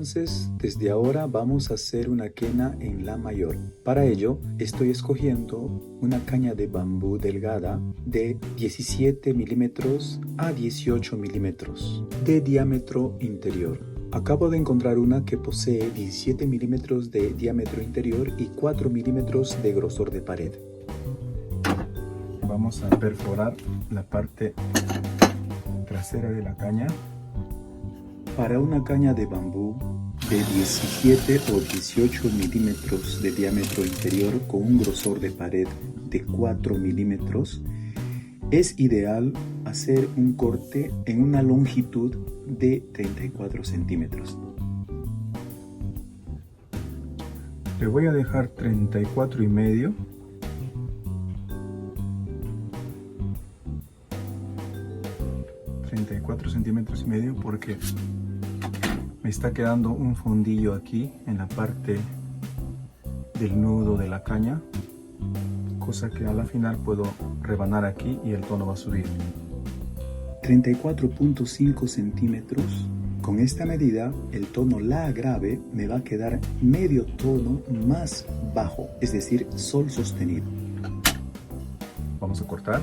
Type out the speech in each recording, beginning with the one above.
Entonces, desde ahora vamos a hacer una quena en la mayor. Para ello, estoy escogiendo una caña de bambú delgada de 17 milímetros a 18 milímetros de diámetro interior. Acabo de encontrar una que posee 17 milímetros de diámetro interior y 4 milímetros de grosor de pared. Vamos a perforar la parte trasera de la caña. Para una caña de bambú de 17 o 18 milímetros de diámetro interior con un grosor de pared de 4 milímetros, es ideal hacer un corte en una longitud de 34 centímetros. Le voy a dejar 34 y medio. Centímetros y medio porque me está quedando un fondillo aquí en la parte del nudo de la caña, cosa que a la final puedo rebanar aquí y el tono va a subir. 34.5 centímetros. Con esta medida el tono La grave me va a quedar medio tono más bajo, es decir, sol sostenido. Vamos a cortar.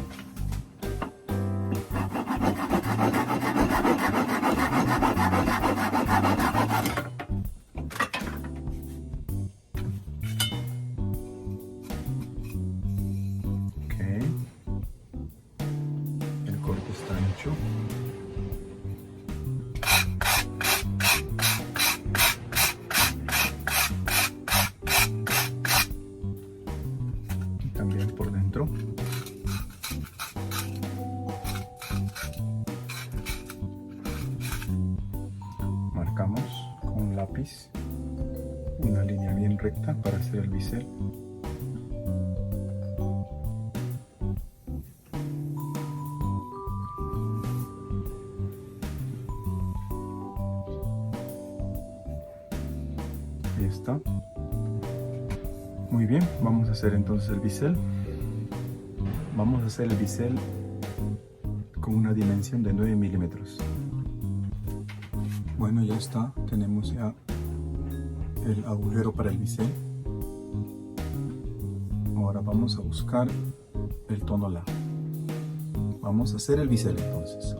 Y también por dentro. Marcamos con un lápiz una línea bien recta para hacer el bisel. Ahí está. Muy bien, vamos a hacer entonces el bisel. Vamos a hacer el bisel con una dimensión de 9 milímetros. Bueno, ya está. Tenemos ya el agujero para el bisel. Ahora vamos a buscar el tono La. Vamos a hacer el bisel entonces.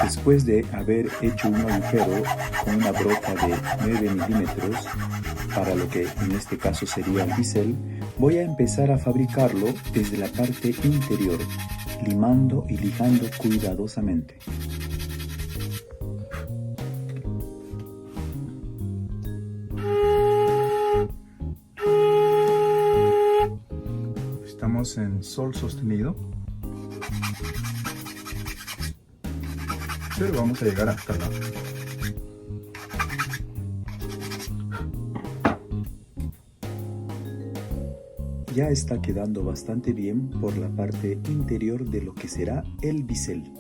Después de haber hecho un agujero con una broca de 9 milímetros, para lo que en este caso sería el bisel, voy a empezar a fabricarlo desde la parte interior, limando y lijando cuidadosamente. Estamos en sol sostenido, pero vamos a llegar hasta la... Ya está quedando bastante bien por la parte interior de lo que será el bisel.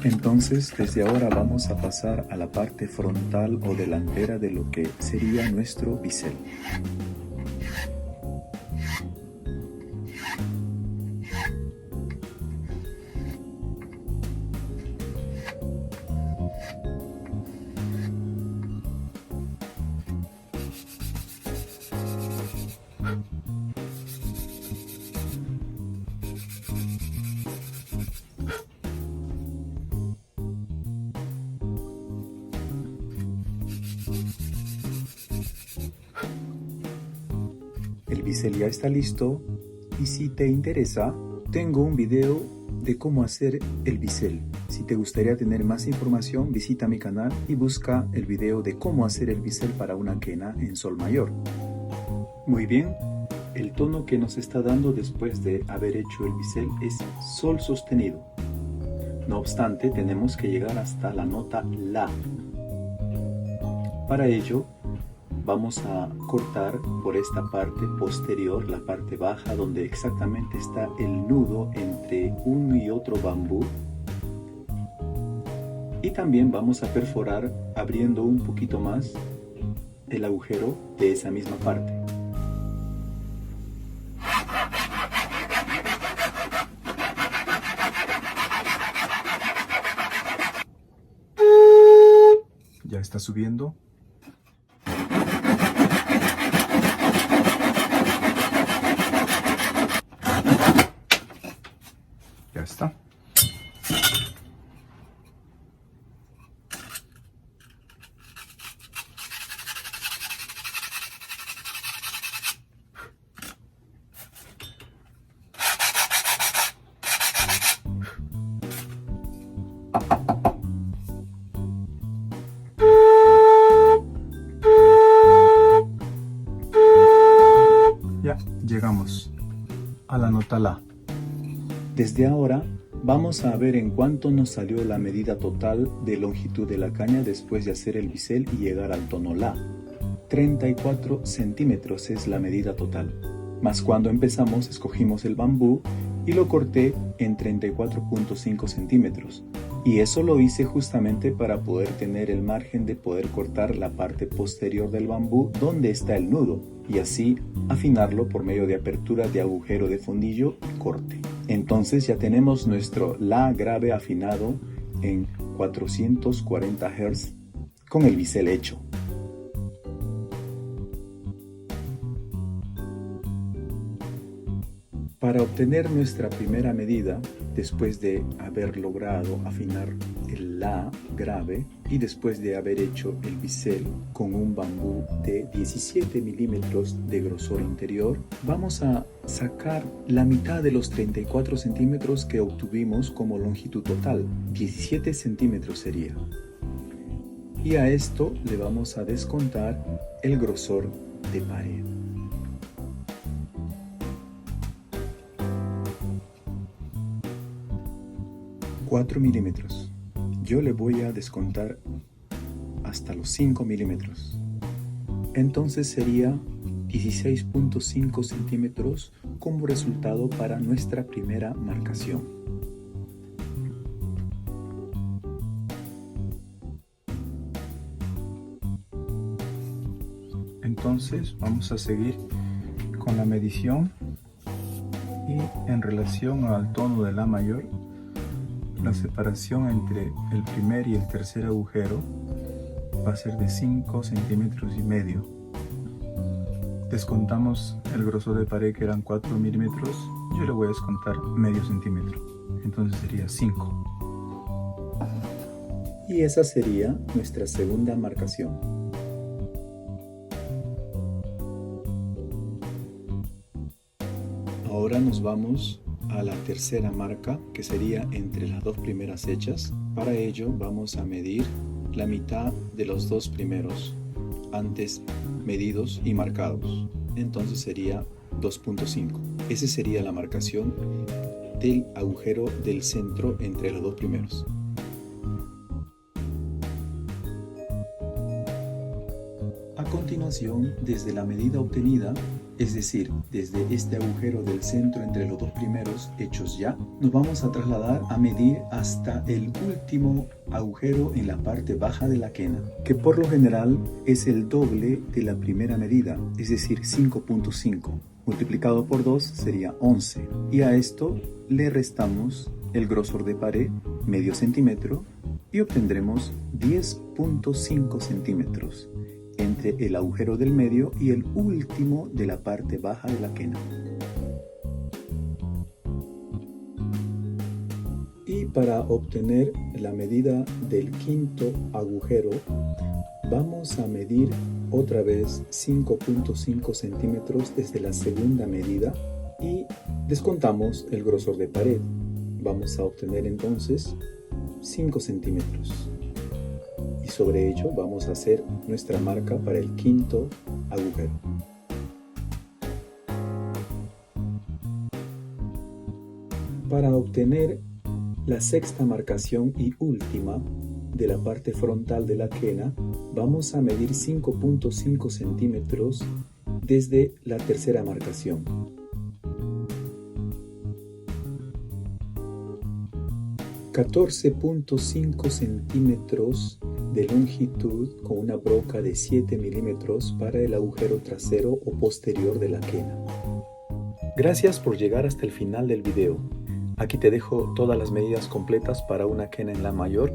Entonces, desde ahora vamos a pasar a la parte frontal o delantera de lo que sería nuestro bisel. El bisel ya está listo y si te interesa, tengo un video de cómo hacer el bisel. Si te gustaría tener más información, visita mi canal y busca el video de cómo hacer el bisel para una quena en sol mayor. Muy bien, el tono que nos está dando después de haber hecho el bisel es sol sostenido. No obstante, tenemos que llegar hasta la nota La. Para ello, vamos a cortar por esta parte posterior, la parte baja, donde exactamente está el nudo entre uno y otro bambú. Y también vamos a perforar abriendo un poquito más el agujero de esa misma parte. está subiendo. Ya está. Ya llegamos a la nota La. Desde ahora vamos a ver en cuánto nos salió la medida total de longitud de la caña después de hacer el bisel y llegar al tono La. 34 centímetros es la medida total. Más cuando empezamos escogimos el bambú y lo corté en 34.5 centímetros. Y eso lo hice justamente para poder tener el margen de poder cortar la parte posterior del bambú donde está el nudo y así afinarlo por medio de apertura de agujero de fondillo y corte. Entonces ya tenemos nuestro La grave afinado en 440 Hz con el bisel hecho. Para obtener nuestra primera medida, después de haber logrado afinar el La grave y después de haber hecho el bisel con un bambú de 17 milímetros de grosor interior, vamos a sacar la mitad de los 34 centímetros que obtuvimos como longitud total. 17 centímetros sería. Y a esto le vamos a descontar el grosor de pared. 4 milímetros. Yo le voy a descontar hasta los 5 milímetros. Entonces sería 16.5 centímetros como resultado para nuestra primera marcación. Entonces vamos a seguir con la medición y en relación al tono de La mayor, la separación entre el primer y el tercer agujero va a ser de 5 centímetros y medio. Descontamos el grosor de pared que eran 4 milímetros, yo le voy a descontar medio centímetro, entonces sería 5. Y esa sería nuestra segunda marcación. Ahora nos vamos a la tercera marca, que sería entre las dos primeras hechas. Para ello vamos a medir la mitad de los dos primeros antes medidos y marcados, entonces sería 2.5. Esa sería la marcación del agujero del centro entre los dos primeros. A continuación, desde la medida obtenida, es decir, desde este agujero del centro entre los dos primeros hechos ya, nos vamos a trasladar a medir hasta el último agujero en la parte baja de la quena, que por lo general es el doble de la primera medida, es decir, 5.5. Multiplicado por 2 sería 11. Y a esto le restamos el grosor de pared, medio centímetro, y obtendremos 10.5 centímetros. Entre el agujero del medio y el último de la parte baja de la quena. Y para obtener la medida del quinto agujero, vamos a medir otra vez 5.5 centímetros desde la segunda medida y descontamos el grosor de pared. Vamos a obtener entonces 5 centímetros. Y sobre ello vamos a hacer nuestra marca para el quinto agujero. Para obtener la sexta marcación y última de la parte frontal de la quena, vamos a medir 5.5 centímetros desde la tercera marcación. $14.5 centímetros de longitud con una broca de 7 milímetros para el agujero trasero o posterior de la quena. Gracias por llegar hasta el final del video. Aquí te dejo todas las medidas completas para una quena en La mayor.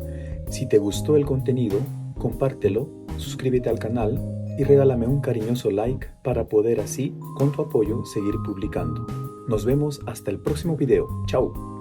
Si te gustó el contenido, compártelo, suscríbete al canal y regálame un cariñoso like para poder así, con tu apoyo, seguir publicando. Nos vemos hasta el próximo video. ¡Chao!